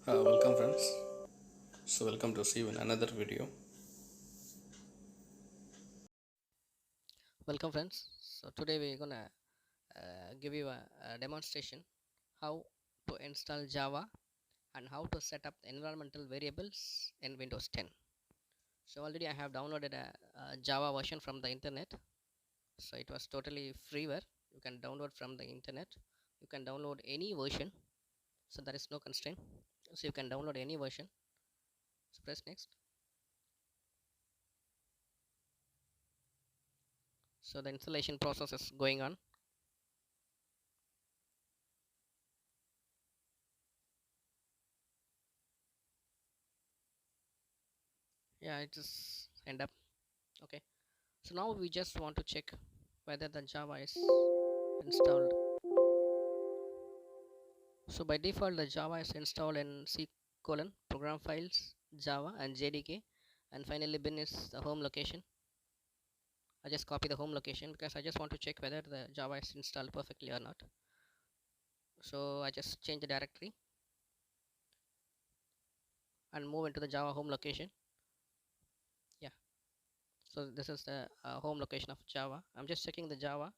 Welcome friends. So welcome to see you in another video. Welcome friends. So today we're gonna give you a demonstration how to install Java and how to set up the environmental variables in Windows 10. So already I have downloaded a Java version from the internet. So it was totally freeware. You can download from the internet. You can download any version. So there is no constraint. So you can download any version. So press next. So the installation process is going on. Yeah, it is end up. Okay. So now we just want to check whether the Java is installed. So by default the Java is installed in C colon program files Java and JDK, and finally bin is the home location. I just copy the home location because I just want to check whether the Java is installed perfectly or not. So I just change the directory and move into the Java home location. Yeah, so this is the home location of Java. I'm just checking the Java.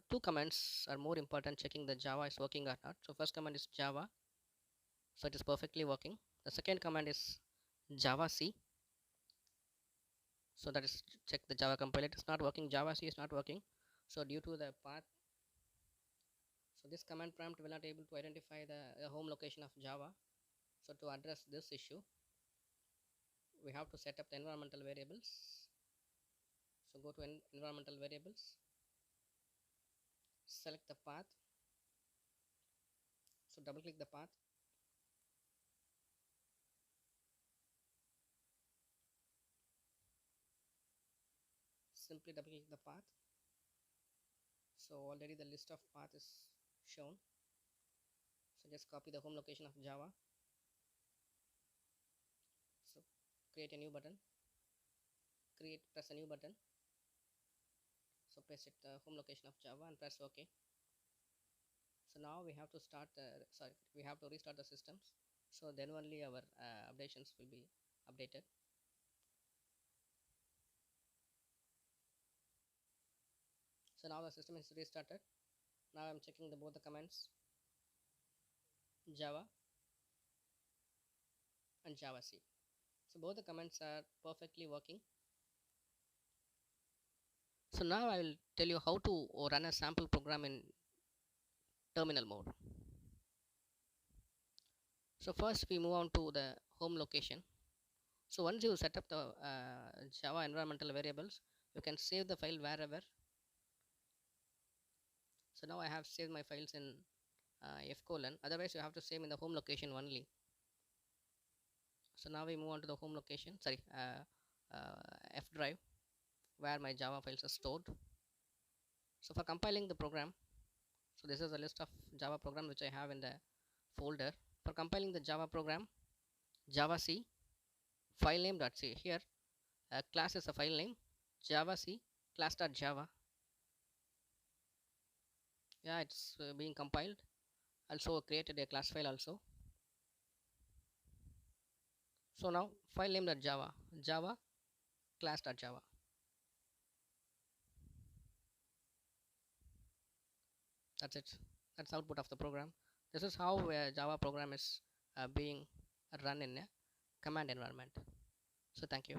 Two commands are more important, checking the Java is working or not. So first command is Java, so it is perfectly working. The second command is Java C, so that is check the Java compiler. It is not working. Java C is not working. So due to the path, so this command prompt will not able to identify the home location of Java. So to address this issue, we have to set up the environmental variables. So go to environmental variables, select the path. So double click the path. Simply double click the path. So already the list of path is shown. So just copy the home location of Java. So create a new button. Press a new button. So paste it the home location of Java and press OK. So now we have to we have to restart the systems. So then only our updations will be updated. So now the system is restarted. Now I'm checking both the commands Java and Java C. So both the commands are perfectly working. So now I will tell you how to run a sample program in terminal mode. So first we move on to the home location. So once you set up the Java environmental variables, you can save the file wherever. So now I have saved my files in F colon. Otherwise, you have to save in the home location only. So now we move on to the home location. F drive, where my Java files are stored. So for compiling the program, so this is a list of Java program which I have in the folder. For compiling the Java program, Java C, file name.c. Here, class is a file name, Java C, class.java. Yeah, it's being compiled. Also created a class file also. So now file name.java, Java class.java. That's it. That's output of the program. This is how a Java program is being run in a command environment. So thank you.